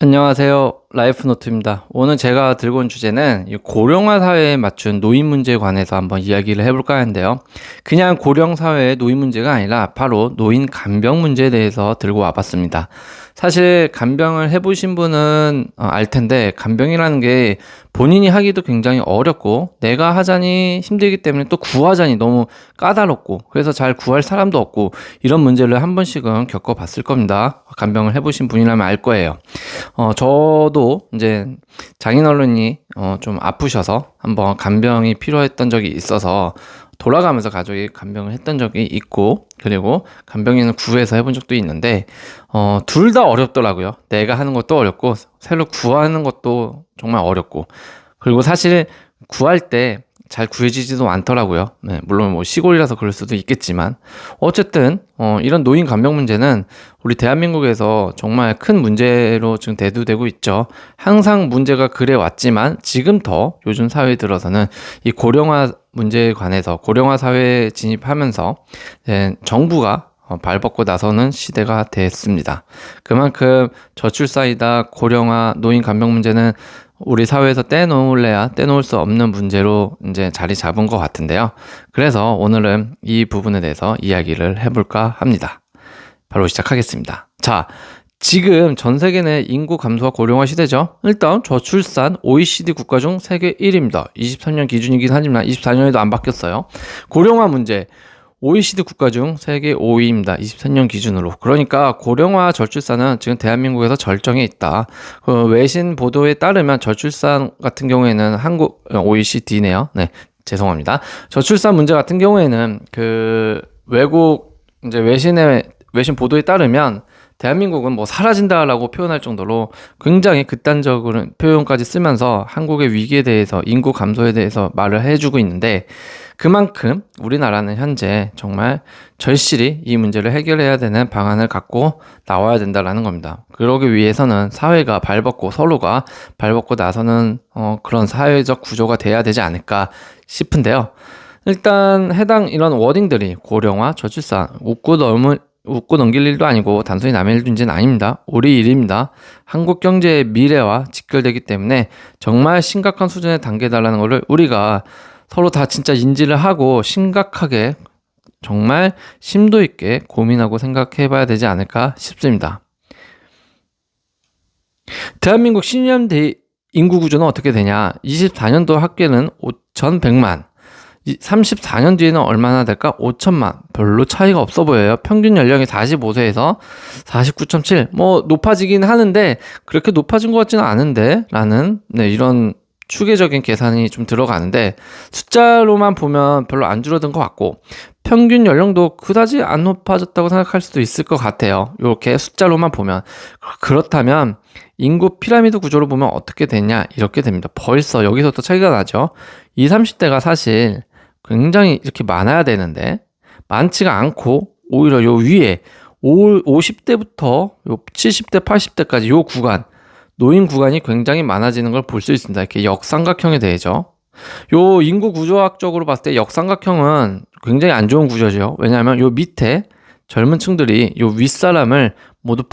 안녕하세요. 라이프노트입니다. 오늘 제가 들고 온 주제는 이 고령화 사회에 맞춘 노인 문제에 관해서 한번 이야기를 해볼까 하는데요. 그냥 고령 사회의 노인 문제가 아니라 바로 노인 간병 문제에 대해서 들고 와봤습니다. 사실 간병을 해보신 분은 알 텐데 간병이라는 게 본인이 하기도 굉장히 어렵고 내가 하자니 힘들기 때문에 또 구하자니 너무 까다롭고 그래서 잘 구할 사람도 없고 이런 문제를 한 번씩은 겪어봤을 겁니다. 간병을 해보신 분이라면 알 거예요. 저도 이제 장인어른이 좀 아프셔서 한번 간병이 필요했던 적이 있어서 돌아가면서 가족이 간병을 했던 적이 있고, 그리고 간병인을 구해서 해본 적도 있는데 둘 다 어렵더라고요. 내가 하는 것도 어렵고 새로 구하는 것도 정말 어렵고, 그리고 사실 구할 때 잘 구해지지도 않더라고요. 네, 물론 뭐 시골이라서 그럴 수도 있겠지만 어쨌든 이런 노인 간병 문제는 우리 대한민국에서 정말 큰 문제로 지금 대두되고 있죠. 항상 문제가 그래 왔지만 지금 더 요즘 사회에 들어서는 이 고령화 문제에 관해서 고령화 사회에 진입하면서 정부가 발벗고 나서는 시대가 됐습니다. 그만큼 저출산이다, 고령화, 노인 간병 문제는 우리 사회에서 떼놓을래야 떼놓을 수 없는 문제로 이제 자리 잡은 것 같은데요. 그래서 오늘은 이 부분에 대해서 이야기를 해볼까 합니다. 바로 시작하겠습니다. 자, 지금 전 세계 내 인구 감소와 고령화 시대죠. 일단 저출산 OECD 국가 중 세계 1위입니다. 23년 기준이긴 하지만 24년에도 안 바뀌었어요. 고령화 문제. OECD 국가 중 세계 5위입니다. 23년 기준으로. 그러니까 고령화 저출산은 지금 대한민국에서 절정에 있다. 외신 보도에 따르면 저출산 같은 경우에는 한국 OECD네요. 네, 죄송합니다. 저출산 문제 같은 경우에는 외국 이제 외신 보도에 따르면 대한민국은 뭐 사라진다라고 표현할 정도로 굉장히 극단적으로 표현까지 쓰면서 한국의 위기에 대해서 인구 감소에 대해서 말을 해주고 있는데 그만큼 우리나라는 현재 정말 절실히 이 문제를 해결해야 되는 방안을 갖고 나와야 된다라는 겁니다. 그러기 위해서는 사회가 발벗고 서로가 발벗고 나서는 그런 사회적 구조가 돼야 되지 않을까 싶은데요. 일단 해당 이런 워딩들이 고령화, 저출산, 웃고 넘길 일도 아니고 단순히 남의 일인지는 아닙니다. 우리 일입니다. 한국 경제의 미래와 직결되기 때문에 정말 심각한 수준의 단계다라는 것을 우리가 서로 다 진짜 인지를 하고 심각하게 정말 심도 있게 고민하고 생각해 봐야 되지 않을까 싶습니다. 대한민국 신년대 인구 구조는 어떻게 되냐? 24년도 합계는 5,100만. 34년 뒤에는 얼마나 될까? 5천만. 별로 차이가 없어 보여요. 평균 연령이 45세에서 49.7. 뭐 높아지긴 하는데 그렇게 높아진 것 같지는 않은데 라는 이런 추계적인 계산이 좀 들어가는데 숫자로만 보면 별로 안 줄어든 것 같고 평균 연령도 그다지 안 높아졌다고 생각할 수도 있을 것 같아요. 이렇게 숫자로만 보면. 그렇다면 인구 피라미드 구조로 보면 어떻게 되냐? 이렇게 됩니다. 벌써 여기서부터 차이가 나죠. 20, 30대가 사실 굉장히 이렇게 많아야 되는데 많지가 않고 오히려 요 위에 50대부터 요 70대, 80대까지 요 구간 노인 구간이 굉장히 많아지는 걸 볼 수 있습니다. 이렇게 역삼각형이 되죠. 요 인구 구조학적으로 봤을 때 역삼각형은 굉장히 안 좋은 구조죠. 왜냐하면 요 밑에 젊은 층들이 요 윗사람을 모두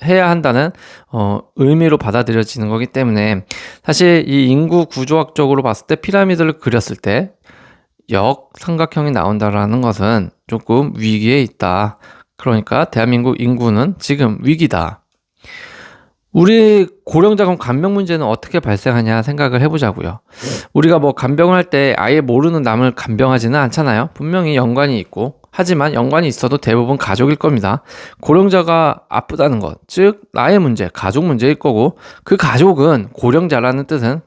해야 한다는 의미로 받아들여지는 거기 때문에 사실 이 인구 구조학적으로 봤을 때 피라미드를 그렸을 때 역삼각형이 나온다라는 것은 조금 위기에 있다. 그러니까 대한민국 인구는 지금 위기다. 우리 고령자금 간병 문제는 어떻게 발생하냐 생각을 해보자고요. 우리가 뭐 간병을 할 때 아예 모르는 남을 간병하지는 않잖아요. 분명히 연관이 있고 하지만 연관이 있어도 대부분 가족일 겁니다. 고령자가 아프다는 것, 즉 나의 문제, 가족 문제일 거고 그 가족은 고령자라는 뜻은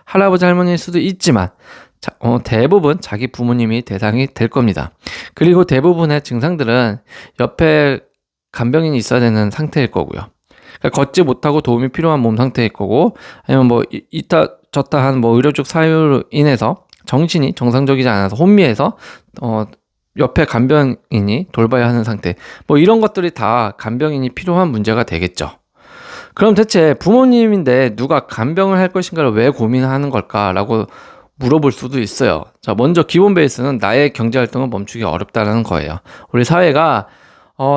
할아버지 할머니일 수도 있지만 대부분 자기 부모님이 대상이 될 겁니다. 그리고 대부분의 증상들은 옆에 간병인이 있어야 되는 상태일 거고요. 그러니까 걷지 못하고 도움이 필요한 몸 상태일 거고 아니면 뭐 이따 저따 한 뭐 의료적 사유로 인해서 정신이 정상적이지 않아서 혼미해서 옆에 간병인이 돌봐야 하는 상태 뭐 이런 것들이 다 간병인이 필요한 문제가 되겠죠. 그럼 대체 부모님인데 누가 간병을 할 것인가를 왜 고민하는 걸까라고 물어볼 수도 있어요. 자, 먼저 기본 베이스는 나의 경제활동을 멈추기 어렵다는 거예요. 우리 사회가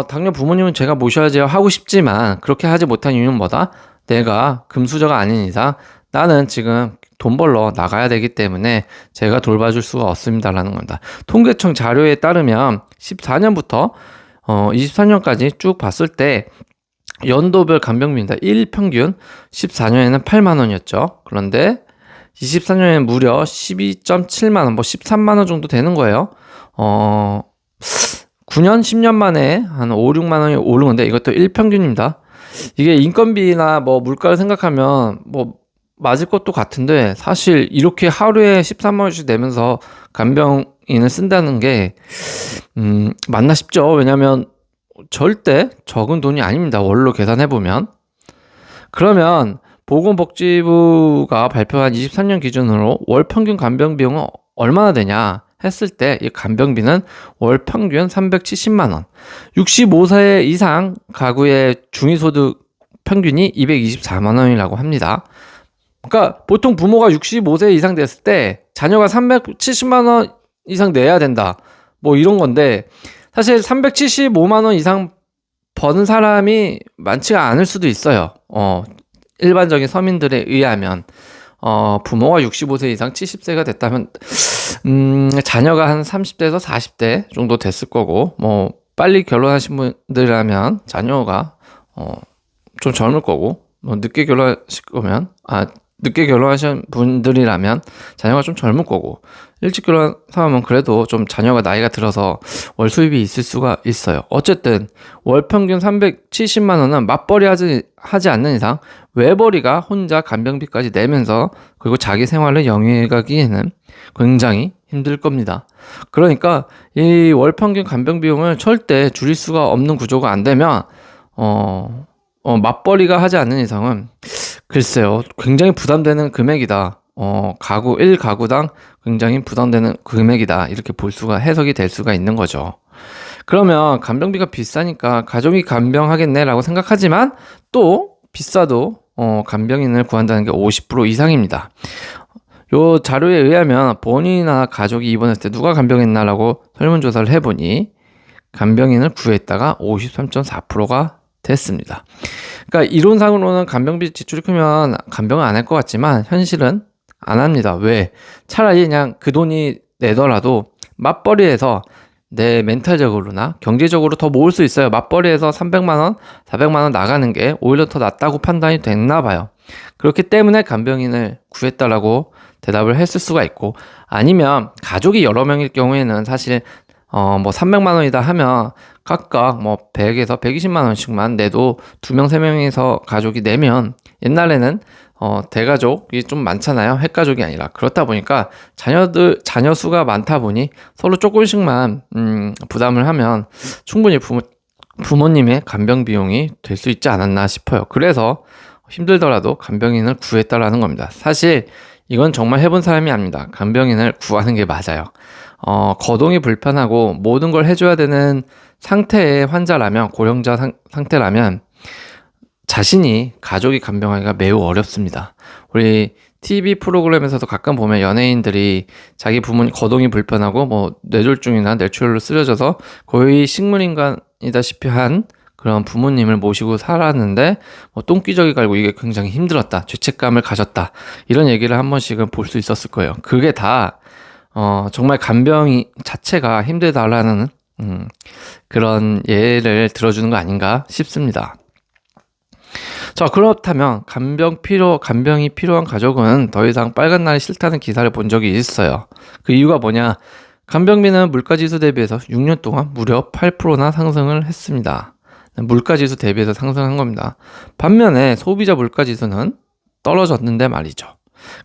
당연 부모님은 제가 모셔야지 하고 싶지만 그렇게 하지 못한 이유는 뭐다? 내가 금수저가 아닌 이상 나는 지금 돈 벌러 나가야 되기 때문에 제가 돌봐줄 수가 없습니다라는 겁니다. 통계청 자료에 따르면 14년부터 24년까지 쭉 봤을 때 연도별 간병비입니다. 1평균 14년에는 8만 원이었죠. 그런데 24년에는 무려 12.7만 원, 뭐 13만 원 정도 되는 거예요. 9년, 10년 만에 한 5, 6만 원이 오른 건데 이것도 1평균입니다. 이게 인건비나 뭐 물가를 생각하면 뭐 맞을 것도 같은데 사실 이렇게 하루에 13만 원씩 내면서 간병인을 쓴다는 게 맞나 싶죠. 왜냐면 절대 적은 돈이 아닙니다. 월로 계산해 보면. 그러면 보건복지부가 발표한 23년 기준으로 월 평균 간병 비용은 얼마나 되냐 했을 때 이 간병비는 월 평균 370만 원. 65세 이상 가구의 중위소득 평균이 224만 원이라고 합니다. 그러니까 보통 부모가 65세 이상 됐을 때 자녀가 370만 원 이상 내야 된다. 뭐 이런 건데 사실 375만 원 이상 버는 사람이 많지가 않을 수도 있어요. 일반적인 서민들에 의하면 부모가 65세 이상 70세가 됐다면 자녀가 한 30대에서 40대 정도 됐을 거고 뭐 빨리 결혼하신 분들이라면 자녀가 좀 젊을 거고 뭐 늦게 결혼하실 거면 늦게 결혼하신 분들이라면 자녀가 좀 젊을 거고 일찍 결혼한 사람은 그래도 좀 자녀가 나이가 들어서 월 수입이 있을 수가 있어요. 어쨌든 월 평균 370만 원은 맞벌이 하지 않는 이상 외벌이가 혼자 간병비까지 내면서 그리고 자기 생활을 영위해가기에는 굉장히 힘들 겁니다. 그러니까 이 월 평균 간병 비용을 절대 줄일 수가 없는 구조가 안 되면 맞벌이가 하지 않는 이상은 글쎄요, 굉장히 부담되는 금액이다. 1가구당 굉장히 부담되는 금액이다. 이렇게 볼 수가, 해석이 될 수가 있는 거죠. 그러면 간병비가 비싸니까 가족이 간병하겠네라고 생각하지만 또 비싸도 간병인을 구한다는 게 50% 이상입니다. 요 자료에 의하면 본인이나 가족이 입원했을 때 누가 간병했나라고 설문조사를 해보니 간병인을 구했다가 53.4%가 됐습니다. 그러니까 이론상으로는 간병비 지출이 크면 간병을 안 할 것 같지만 현실은 안 합니다. 왜? 차라리 그냥 그 돈이 내더라도 맞벌이해서 내 멘탈적으로나 경제적으로 더 모을 수 있어요. 맞벌이해서 300만 원, 400만 원 나가는 게 오히려 더 낫다고 판단이 됐나 봐요. 그렇기 때문에 간병인을 구했다라고 대답을 했을 수가 있고 아니면 가족이 여러 명일 경우에는 사실 뭐 300만 원이다 하면 각각 뭐 100에서 120만 원씩만 내도 2명, 3명이서 가족이 내면 옛날에는 대가족이 좀 많잖아요. 핵가족이 아니라. 그렇다 보니까 자녀 수가 많다 보니 서로 조금씩만 부담을 하면 충분히 부모님의 간병 비용이 될 수 있지 않았나 싶어요. 그래서 힘들더라도 간병인을 구했다라는 겁니다. 사실 이건 정말 해본 사람이 압니다. 간병인을 구하는 게 맞아요. 거동이 불편하고 모든 걸 해줘야 되는 상태의 환자라면, 고령자 상태라면 자신이 가족이 간병하기가 매우 어렵습니다. 우리 TV 프로그램에서도 가끔 보면 연예인들이 자기 부모님 거동이 불편하고 뭐 뇌졸중이나 뇌출혈로 쓰러져서 거의 식물인간이다시피 한 그런 부모님을 모시고 살았는데 뭐 똥기저귀 갈고 이게 굉장히 힘들었다, 죄책감을 가졌다, 이런 얘기를 한 번씩은 볼 수 있었을 거예요. 그게 다 정말 간병이 자체가 힘들다라는 그런 예를 들어주는 거 아닌가 싶습니다. 자, 그렇다면 간병이 필요한 가족은 더 이상 빨간 날이 싫다는 기사를 본 적이 있어요. 그 이유가 뭐냐? 간병비는 물가지수 대비해서 6년 동안 무려 8%나 상승을 했습니다. 물가지수 대비해서 상승한 겁니다. 반면에 소비자 물가지수는 떨어졌는데 말이죠.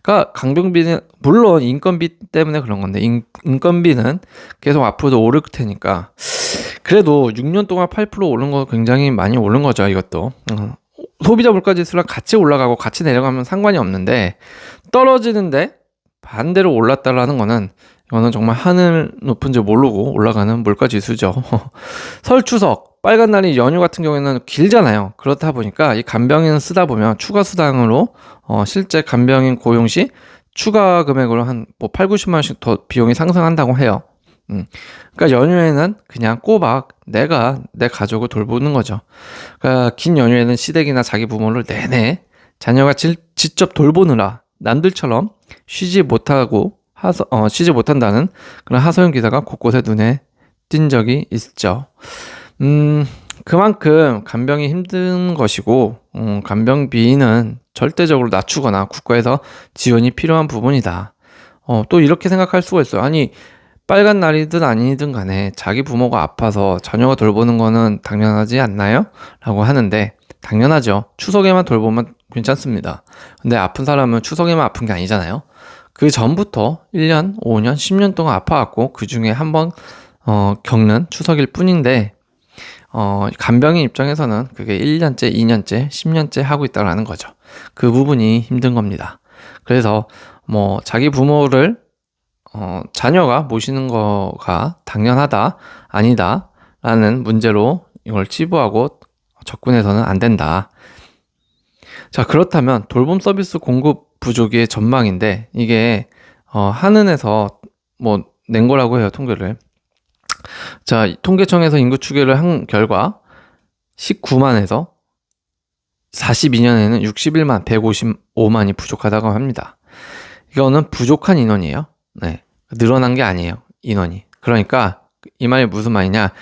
그러니까 간병비는 물론 인건비 때문에 그런 건데 인건비는 계속 앞으로도 오를 테니까 그래도 6년 동안 8% 오른 거 굉장히 많이 오른 거죠. 이것도 소비자 물가지수랑 같이 올라가고 같이 내려가면 상관이 없는데 떨어지는데 반대로 올랐다라는 거는 이거는 정말 하늘 높은 줄 모르고 올라가는 물가지수죠. 설 추석 빨간 날이 연휴 같은 경우에는 길잖아요. 그렇다 보니까 이 간병인 쓰다 보면 추가 수당으로 실제 간병인 고용 시 추가 금액으로 한 뭐 8, 90만 원씩 더 비용이 상승한다고 해요. 그러니까 연휴에는 그냥 꼬박 내가 내 가족을 돌보는 거죠. 그러니까 긴 연휴에는 시댁이나 자기 부모를 내내 자녀가 직접 돌보느라 남들처럼 쉬지 못한다는 그런 하소연 기사가 곳곳에 눈에 띈 적이 있죠. 그만큼 간병이 힘든 것이고, 간병비는 절대적으로 낮추거나 국가에서 지원이 필요한 부분이다. 또 이렇게 생각할 수가 있어요. 아니, 빨간 날이든 아니든 간에 자기 부모가 아파서 자녀가 돌보는 거는 당연하지 않나요? 라고 하는데, 당연하죠. 추석에만 돌보면 괜찮습니다. 근데 아픈 사람은 추석에만 아픈 게 아니잖아요. 그 전부터 1년, 5년, 10년 동안 아파갖고 그 중에 한번 겪는 추석일 뿐인데, 간병인 입장에서는 그게 1년째, 2년째, 10년째 하고 있다라는 거죠. 그 부분이 힘든 겁니다. 그래서 뭐 자기 부모를 자녀가 모시는 거가 당연하다, 아니다 라는 문제로 이걸 치부하고 접근해서는 안 된다. 자, 그렇다면 돌봄 서비스 공급 부족의 전망인데 이게 한은에서 뭐 낸 거라고 해요, 통계를. 자, 통계청에서 인구 추계를 한 결과 19만에서 42년에는 61만, 155만이 부족하다고 합니다. 이거는 부족한 인원이에요. 네. 늘어난 게 아니에요, 인원이. 그러니까 이 말이 무슨 말이냐.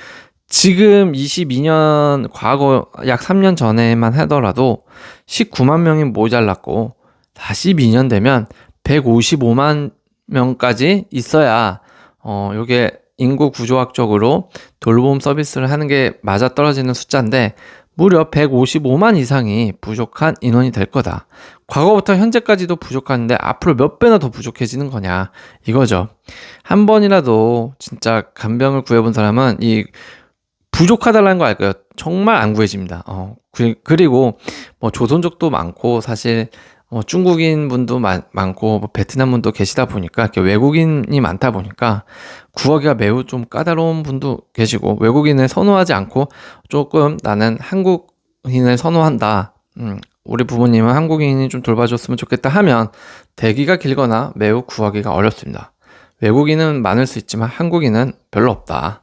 지금 22년 과거 약 3년 전에만 하더라도 19만 명이 모자랐고 42년 되면 155만 명까지 있어야 요게 인구 구조학적으로 돌봄 서비스를 하는 게 맞아떨어지는 숫자인데 무려 155만 이상이 부족한 인원이 될 거다. 과거부터 현재까지도 부족한데 앞으로 몇 배나 더 부족해지는 거냐 이거죠. 한 번이라도 진짜 간병을 구해본 사람은 이 부족하다라는 거 알까요? 정말 안 구해집니다. 그리고 뭐 조선족도 많고 사실 중국인 분도 많고 뭐 베트남 분도 계시다 보니까 이렇게 외국인이 많다 보니까 구하기가 매우 좀 까다로운 분도 계시고 외국인을 선호하지 않고 조금 나는 한국인을 선호한다. 우리 부모님은 한국인이 좀 돌봐줬으면 좋겠다 하면 대기가 길거나 매우 구하기가 어렵습니다. 외국인은 많을 수 있지만 한국인은 별로 없다.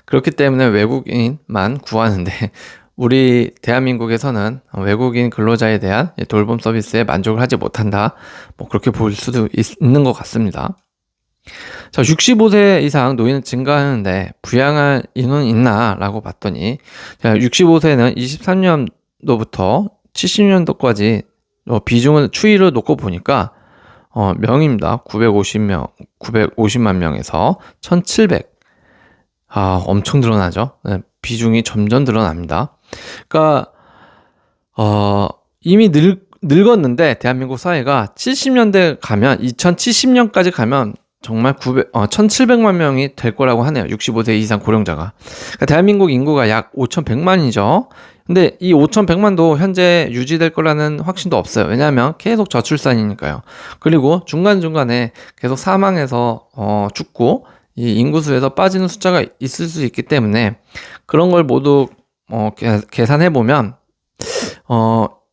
그렇기 때문에 외국인만 구하는데 우리 대한민국에서는 외국인 근로자에 대한 돌봄 서비스에 만족을 하지 못한다. 뭐 그렇게 볼 수도 있는 것 같습니다. 자, 65세 이상 노인은 증가하는데 부양할 인원이 있나? 라고 봤더니 65세는 23년도부터 70년도까지 비중을 추이를 놓고 보니까 명입니다. 950만 명에서 1700. 엄청 늘어나죠. 네, 비중이 점점 늘어납니다. 그러니까 이미 늙었는데 대한민국 사회가 70년대 가면 2070년까지 가면 정말 1700만 명이 될 거라고 하네요. 65세 이상 고령자가. 그러니까 대한민국 인구가 약 5100만이죠. 근데 이 5100만도 현재 유지될 거라는 확신도 없어요. 왜냐하면 계속 저출산이니까요. 그리고 중간중간에 계속 사망해서 죽고 이 인구수에서 빠지는 숫자가 있을 수 있기 때문에 그런 걸 모두 계산해 보면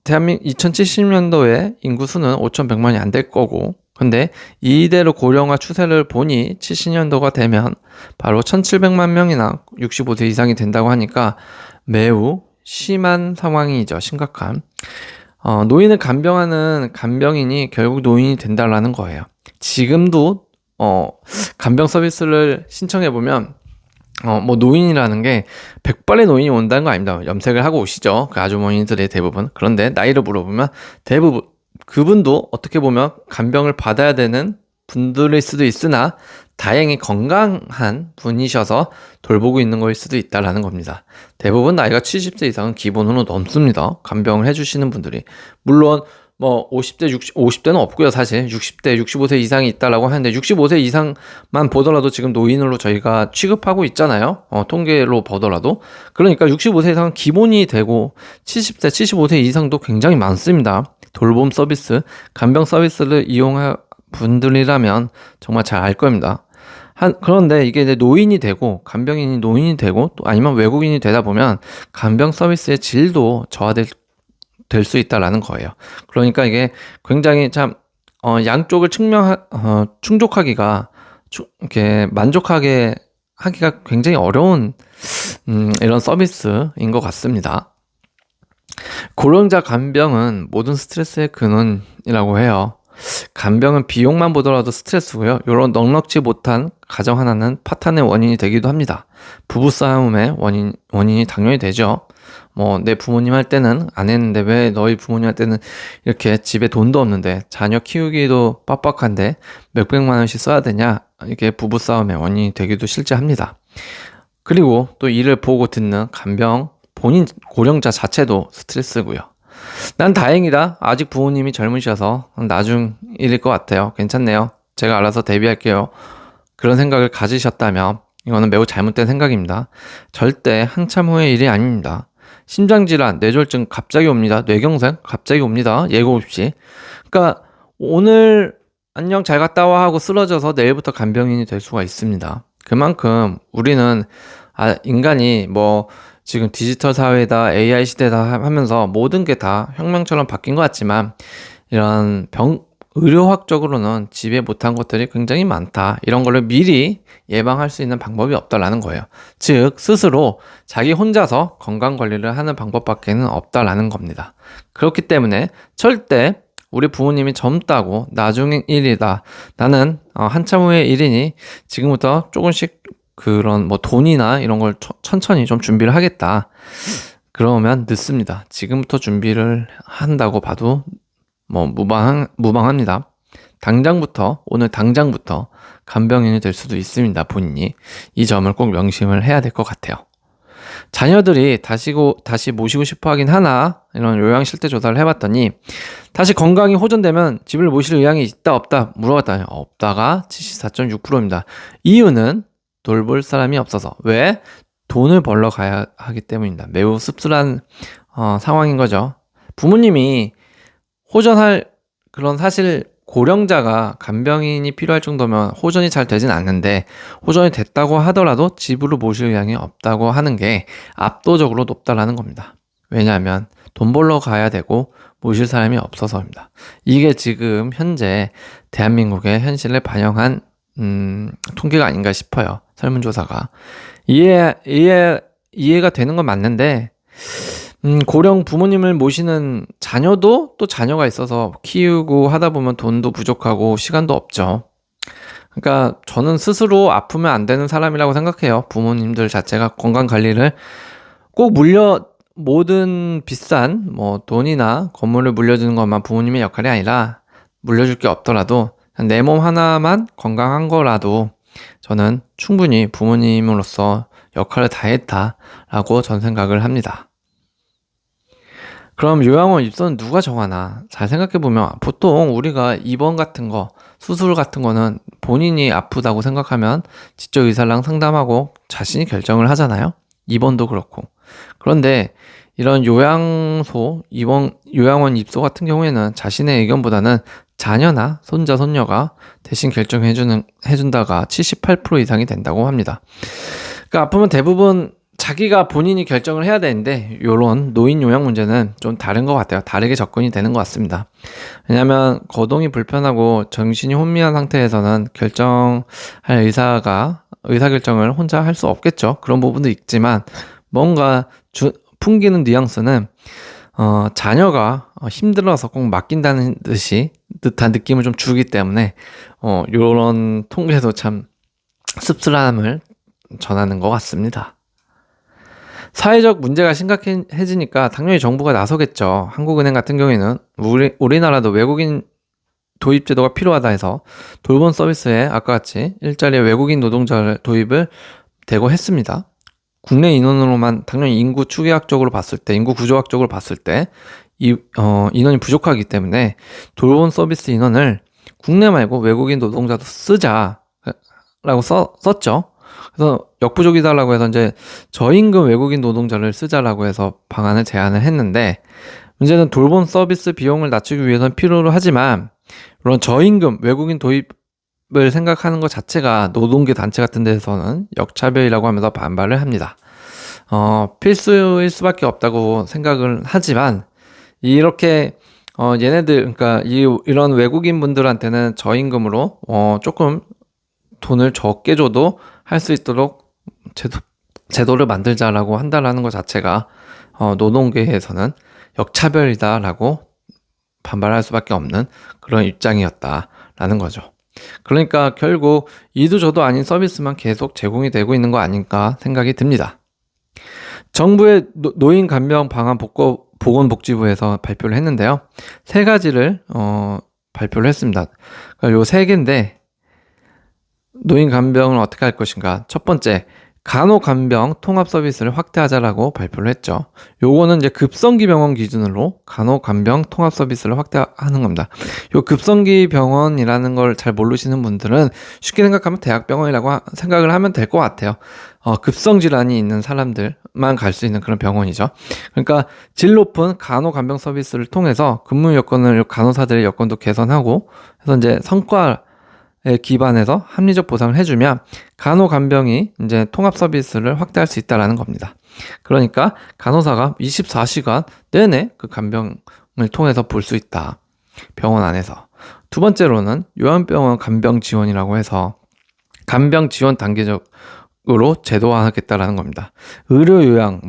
대한민국 2070년도에 인구수는 5100만이 안 될 거고 근데 이대로 고령화 추세를 보니 70년도가 되면 바로 1700만 명이나 65세 이상이 된다고 하니까 매우 심한 상황이죠. 심각한. 노인을 간병하는 간병인이 결국 노인이 된다라는 거예요. 지금도 간병 서비스를 신청해 보면 뭐 노인이라는 게 백발의 노인이 온다는 거 아닙니다. 염색을 하고 오시죠. 그 아주머니들의 대부분. 그런데 나이를 물어보면 대부분 그분도 어떻게 보면 간병을 받아야 되는 분들일 수도 있으나 다행히 건강한 분이셔서 돌보고 있는 거일 수도 있다라는 겁니다. 대부분 나이가 70세 이상은 기본으로 넘습니다. 간병을 해주시는 분들이. 물론 뭐 50대는 없고요. 사실 60대, 65세 이상이 있다라고 하는데 65세 이상만 보더라도 지금 노인으로 저희가 취급하고 있잖아요. 통계로 보더라도. 그러니까 65세 이상은 기본이 되고 70세, 75세 이상도 굉장히 많습니다. 돌봄 서비스, 간병 서비스를 이용할 분들이라면 정말 잘 알 겁니다. 그런데 이게 이제 노인이 되고 간병인이 노인이 되고 또 아니면 외국인이 되다 보면 간병 서비스의 질도 저하될 수 있다라는 거예요. 그러니까 이게 굉장히 참 양쪽을 충족하기가 이렇게 만족하게 하기가 굉장히 어려운 이런 서비스인 것 같습니다. 고령자 간병은 모든 스트레스의 근원이라고 해요. 간병은 비용만 보더라도 스트레스고요. 이런 넉넉지 못한 가정 하나는 파탄의 원인이 되기도 합니다. 부부싸움의 원인이 당연히 되죠. 뭐 내 부모님 할 때는 안 했는데 왜 너희 부모님 할 때는 이렇게 집에 돈도 없는데 자녀 키우기도 빡빡한데 몇백만 원씩 써야 되냐, 이게 부부싸움의 원인이 되기도 실제 합니다. 그리고 또 이를 보고 듣는 간병 본인 고령자 자체도 스트레스고요. 난 다행이다. 아직 부모님이 젊으셔서 나중 일일 것 같아요. 괜찮네요. 제가 알아서 대비할게요. 그런 생각을 가지셨다면 이거는 매우 잘못된 생각입니다. 절대 한참 후의 일이 아닙니다. 심장질환, 뇌졸중 갑자기 옵니다. 뇌경색 갑자기 옵니다. 예고 없이. 그러니까 오늘 안녕 잘 갔다 와 하고 쓰러져서 내일부터 간병인이 될 수가 있습니다. 그만큼 우리는 인간이 뭐 지금 디지털 사회다, AI 시대다 하면서 모든 게 다 혁명처럼 바뀐 것 같지만 이런 의료학적으로는 지배 못한 것들이 굉장히 많다. 이런 거를 미리 예방할 수 있는 방법이 없다라는 거예요. 즉 스스로 자기 혼자서 건강관리를 하는 방법밖에는 없다라는 겁니다. 그렇기 때문에 절대 우리 부모님이 젊다고 나중에 일이다, 나는 한참 후의 일이니 지금부터 조금씩 그런 뭐 돈이나 이런 걸 천천히 좀 준비를 하겠다, 그러면 늦습니다. 지금부터 준비를 한다고 봐도 뭐 무방합니다. 오늘 당장부터 간병인이 될 수도 있습니다. 본인이 이 점을 꼭 명심을 해야 될 것 같아요. 자녀들이 다시 모시고 싶어 하긴 하나, 이런 요양 실태 조사를 해봤더니 다시 건강이 호전되면 집을 모실 의향이 있다 없다 물어봤더니 없다가 74.6%입니다. 이유는 돌볼 사람이 없어서. 왜? 돈을 벌러 가야 하기 때문입니다. 매우 씁쓸한 상황인 거죠. 부모님이 호전할 그런, 사실 고령자가 간병인이 필요할 정도면 호전이 잘 되진 않는데 호전이 됐다고 하더라도 집으로 모실 의향이 없다고 하는 게 압도적으로 높다라는 겁니다. 왜냐하면 돈 벌러 가야 되고 모실 사람이 없어서입니다. 이게 지금 현재 대한민국의 현실을 반영한 통계가 아닌가 싶어요. 설문조사가. 이해가 되는 건 맞는데 고령 부모님을 모시는 자녀도 또 자녀가 있어서 키우고 하다 보면 돈도 부족하고 시간도 없죠. 그러니까 저는 스스로 아프면 안 되는 사람이라고 생각해요. 부모님들 자체가 건강 관리를 꼭 모든 비싼 뭐 돈이나 건물을 물려주는 것만 부모님의 역할이 아니라, 물려줄 게 없더라도 내 몸 하나만 건강한 거라도 저는 충분히 부모님으로서 역할을 다했다라고 전 생각을 합니다. 그럼 요양원 입소는 누가 정하나? 잘 생각해보면 보통 우리가 입원 같은 거, 수술 같은 거는 본인이 아프다고 생각하면 직접 의사랑 상담하고 자신이 결정을 하잖아요. 입원도 그렇고. 그런데 이런 요양원 입소 같은 경우에는 자신의 의견보다는 자녀나 손자, 손녀가 대신 해준다가 78% 이상이 된다고 합니다. 그러니까 아프면 대부분 자기가 본인이 결정을 해야 되는데, 요런 노인 요양 문제는 좀 다른 것 같아요. 다르게 접근이 되는 것 같습니다. 왜냐하면 거동이 불편하고 정신이 혼미한 상태에서는 의사 결정을 혼자 할 수 없겠죠. 그런 부분도 있지만 뭔가 풍기는 뉘앙스는 자녀가 힘들어서 꼭 맡긴다는 듯한 느낌을 좀 주기 때문에 요런 통계도 참 씁쓸함을 전하는 것 같습니다. 사회적 문제가 심각해지니까 당연히 정부가 나서겠죠. 한국은행 같은 경우에는 우리나라도 외국인 도입 제도가 필요하다 해서 돌봄 서비스에 아까 같이 일자리에 외국인 노동자를 도입을 대거 했습니다. 국내 인원으로만 당연히 인구 추계학적으로 봤을 때, 인구 구조학적으로 봤을 때 인원이 부족하기 때문에 돌봄 서비스 인원을 국내 말고 외국인 노동자도 쓰자라고 썼죠. 그래서 역부족이다라고 해서 이제 저임금 외국인 노동자를 쓰자라고 해서 방안을 제안을 했는데, 문제는 돌봄 서비스 비용을 낮추기 위해서는 필요로 하지만 그런 저임금 외국인 도입을 생각하는 것 자체가 노동계 단체 같은 데서는 역차별이라고 하면서 반발을 합니다. 필수일 수밖에 없다고 생각을 하지만 이렇게 그러니까 이런 외국인 분들한테는 저임금으로 조금 돈을 적게 줘도 할 수 있도록 제도를 만들자라고 한다라는 것 자체가 노동계에서는 역차별이다라고 반발할 수밖에 없는 그런 입장이었다라는 거죠. 그러니까 결국 이도 저도 아닌 서비스만 계속 제공이 되고 있는 거 아닐까 생각이 듭니다. 정부의 노인 간병 방안 보건복지부에서 발표를 했는데요. 세 가지를 발표를 했습니다. 그러니까 요 세 개인데 노인 간병을 어떻게 할 것인가. 첫 번째, 간호간병 통합 서비스를 확대하자라고 발표를 했죠. 요거는 이제 급성기 병원 기준으로 간호간병 통합 서비스를 확대하는 겁니다. 요 급성기 병원이라는 걸 잘 모르시는 분들은 쉽게 생각하면 대학병원이라고 생각을 하면 될 것 같아요. 급성 질환이 있는 사람들만 갈 수 있는 그런 병원이죠. 그러니까 질 높은 간호간병 서비스를 통해서 근무 여건을 간호사들의 여건도 개선하고 그래서 이제 성과에 기반해서 합리적 보상을 해주면 간호간병이 이제 통합 서비스를 확대할 수 있다라는 겁니다. 그러니까 간호사가 24시간 내내 그 간병을 통해서 볼 수 있다. 병원 안에서. 두 번째로는 요양병원 간병 지원이라고 해서 간병 지원 단계적으로 제도화하겠다라는 겁니다. 의료 요양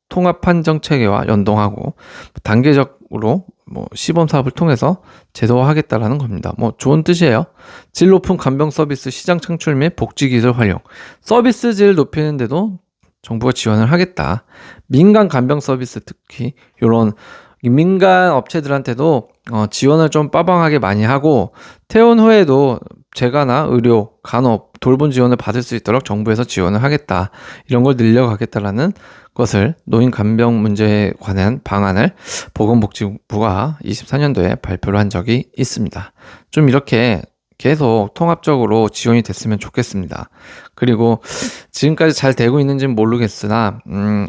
통합 판정 체계와 연동하고 단계적으로 시범 사업을 통해서 제도화하겠다라는 겁니다. 좋은 뜻이에요. 질 높은 간병 서비스 시장 창출 및 복지 기술 활용. 서비스 질 높이는데도 정부가 지원을 하겠다. 민간 간병 서비스 특히 이런 민간 업체들한테도 지원을 좀 빠방하게 많이 하고 퇴원 후에도 재가나 의료, 간호, 돌봄 지원을 받을 수 있도록 정부에서 지원을 하겠다. 이런 걸 늘려가겠다라는 것을 노인 간병 문제에 관한 방안을 보건복지부가 24년도에 발표를 한 적이 있습니다. 좀 이렇게 계속 통합적으로 지원이 됐으면 좋겠습니다. 그리고 지금까지 잘 되고 있는지는 모르겠으나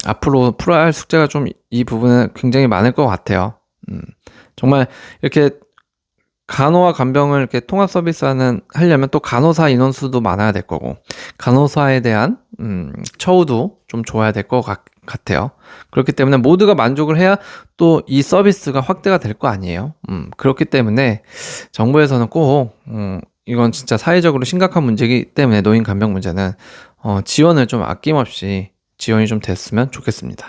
앞으로 풀어야 할 숙제가 좀 이 부분에 굉장히 많을 것 같아요. 정말 이렇게 간호와 간병을 이렇게 통합 서비스하려면 또 간호사 인원수도 많아야 될 거고 간호사에 대한 처우도 좀 좋아야 될 것 같아요. 그렇기 때문에 모두가 만족을 해야 또 이 서비스가 확대가 될 거 아니에요. 그렇기 때문에 정부에서는 꼭 이건 진짜 사회적으로 심각한 문제이기 때문에 노인 간병 문제는 지원을 좀 아낌없이 지원이 좀 됐으면 좋겠습니다.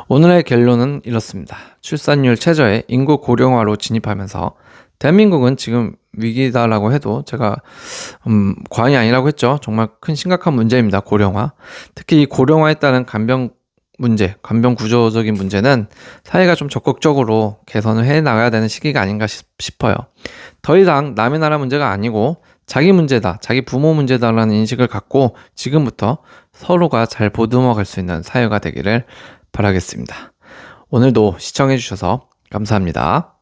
오늘의 결론은 이렇습니다. 출산율 최저의 인구 고령화로 진입하면서 대한민국은 지금 위기다라고 해도 제가 과언이 아니라고 했죠. 정말 큰 심각한 문제입니다. 고령화. 특히 이 고령화에 따른 간병 문제, 간병 구조적인 문제는 사회가 좀 적극적으로 개선을 해 나가야 되는 시기가 아닌가 싶어요. 더 이상 남의 나라 문제가 아니고 자기 문제다, 자기 부모 문제다라는 인식을 갖고 지금부터 서로가 잘 보듬어 갈 수 있는 사회가 되기를 바라겠습니다. 오늘도 시청해 주셔서 감사합니다.